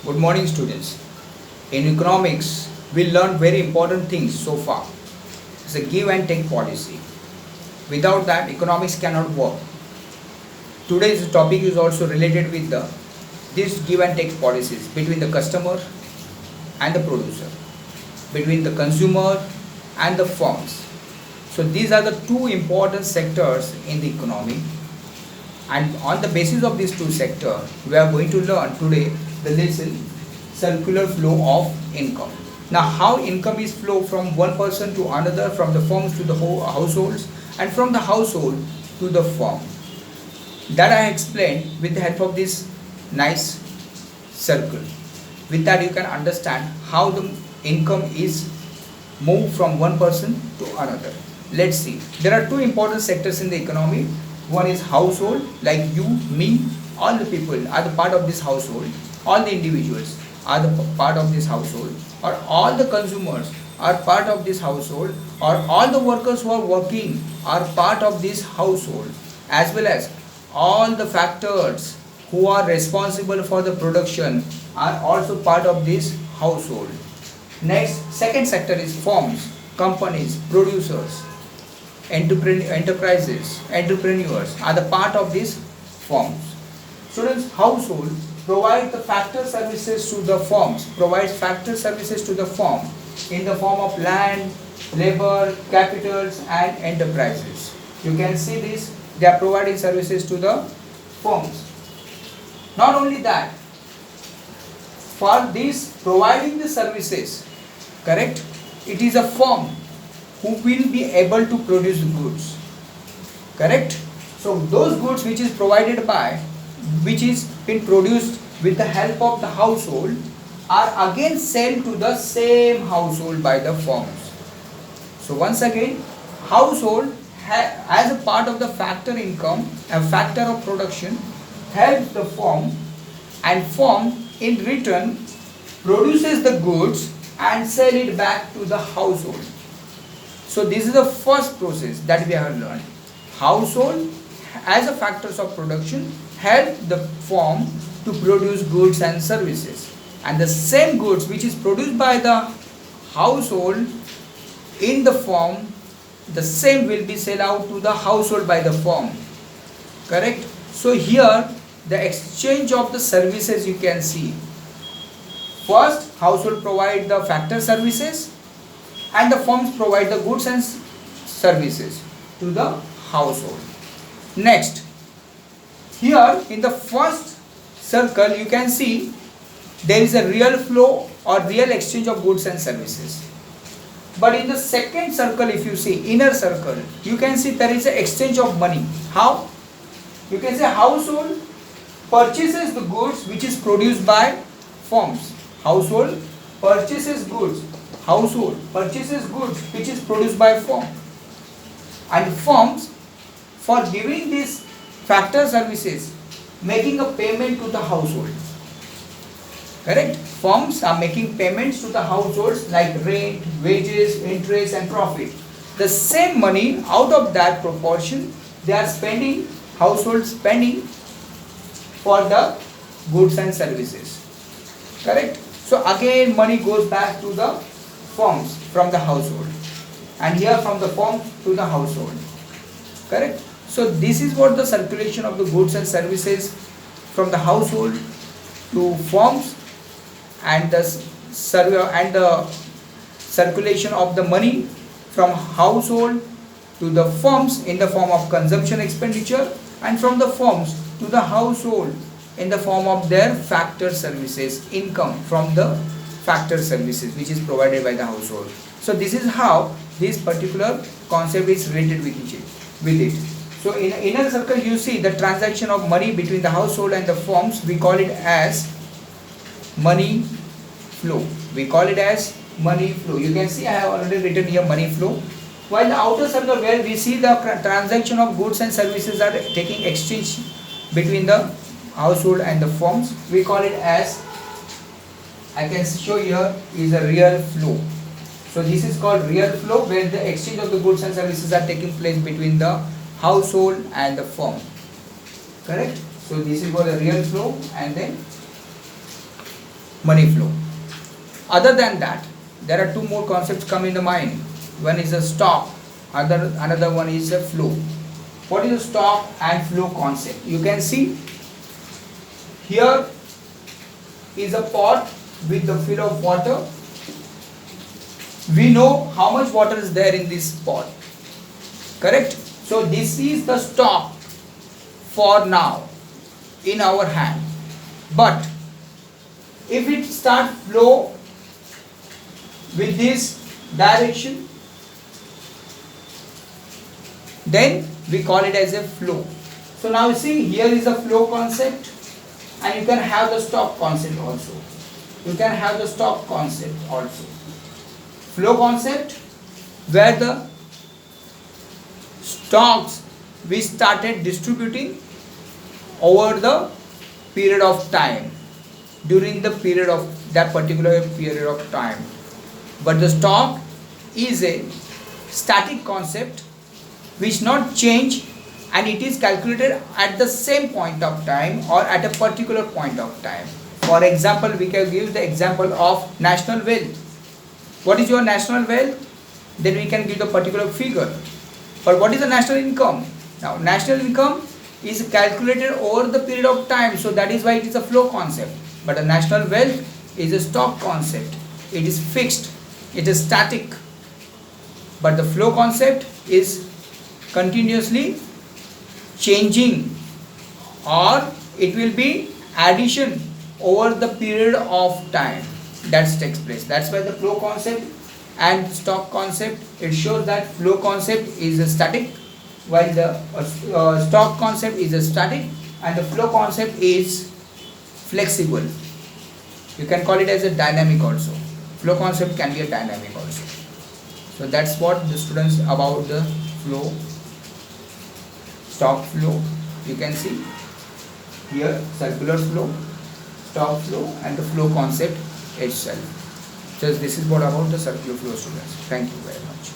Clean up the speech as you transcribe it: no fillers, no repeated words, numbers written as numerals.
Good morning, students. In economics, we learned very important things so far. It's a give and take policy. Without that, economics cannot work. Today's topic is also related with this give and take policies between the customer and the producer, between the consumer and the firms. So these are the two important sectors in the economy, and on the basis of these two sectors, we are going to learn today the lesson circular flow of income. Now, how income is flow from one person to another, from the firms to the households, and from the household to the firm. That I explained with the help of this nice circle. With that, you can understand how the income is moved from one person to another. Let's see. There are two important sectors in the economy. One is household, like you, me, all the people are the part of this household. All the individuals are the part of this household, or all the consumers are part of this household, or all the workers who are working are part of this household, as well as all the factors who are responsible for the production are also part of this household. Next, second sector is firms, companies, producers, enterprises, entrepreneurs are the part of these firms. Students, household provide the factor services to the firms, provides factor services to the firm in the form of land, labor, capitals and enterprises. You can see this, they are providing services to the firms. Not only that, for this providing the services, correct, it is a firm who will be able to produce the goods, correct. So those goods which is provided by, which is been produced with the help of the household, are again sold to the same household by the firms. So once again, household as a part of the factor income, a factor of production, helps the firm, and firm in return produces the goods and sell it back to the household. So this is the first process that we have learned. Household as a factors of production help the firm to produce goods and services, and the same goods which is produced by the household in the firm, the same will be sold out to the household by the firm, correct. So here the exchange of the services you can see. First, household provide the factor services and the firms provide the goods and services to the household. Next, here in the first circle you can see there is a real flow or real exchange of goods and services. But in the second circle, if you see inner circle, you can see there is an exchange of money. How? You can say household purchases the goods which is produced by firms. Household purchases goods. Household purchases goods which is produced by firm. And firms, for giving these factor services, making a payment to the household. Correct? Firms are making payments to the households like rent, wages, interest and profit. The same money, out of that proportion, they are spending, household spending for the goods and services. Correct? So again money goes back to the firms from the household, and here from the firm to the household. Correct? So this is what the circulation of the goods and services from the household to firms, and the circulation of the money from household to the firms in the form of consumption expenditure, and from the firms to the household in the form of their factor services, income from the factor services which is provided by the household. So this is how this particular concept is related with it. So in inner circle you see the transaction of money between the household and the firms, we call it as money flow. We call it as money flow. You can see I have already written here money flow. While the outer circle, where we see the transaction of goods and services are taking exchange between the household and the firms, we call it as, I can show here, is a real flow. So this is called real flow, where the exchange of the goods and services are taking place between the household and the firm. Correct? So this is called a real flow, and then money flow. Other than that, there are two more concepts come in the mind. One is a stock, another one is a flow. What is a stock and flow concept? You can see here is a pot with the fill of water. We know how much water is there in this pot, correct? So this is the stock for now in our hand. But if it start flow with this direction, then we call it as a flow. So now you see, here is a flow concept, and you can have the stock concept also. You can have the stock concept also. Flow concept, where the stocks we started distributing over the period of time, during the period of that particular period of time. But the stock is a static concept which not change, and it is calculated at the same point of time or at a particular point of time. For example, we can give the example of national wealth. What is your national wealth? Then we can give the particular figure. But what is the national income? Now national income is calculated over the period of time, so that is why it is a flow concept. But a national wealth is a stock concept. It is fixed, it is static. But the flow concept is continuously changing, or it will be addition over the period of time that takes place. That's why the flow concept and stock concept, it shows that flow concept is a static, while the stock concept is a static, and the flow concept is flexible. You can call it as a dynamic also. Flow concept can be a dynamic also. So that's what the students about the flow, stock flow. You can see here circular flow, stock flow, and the flow concept itself. Just this is what about the circular flow, students. Thank you very much.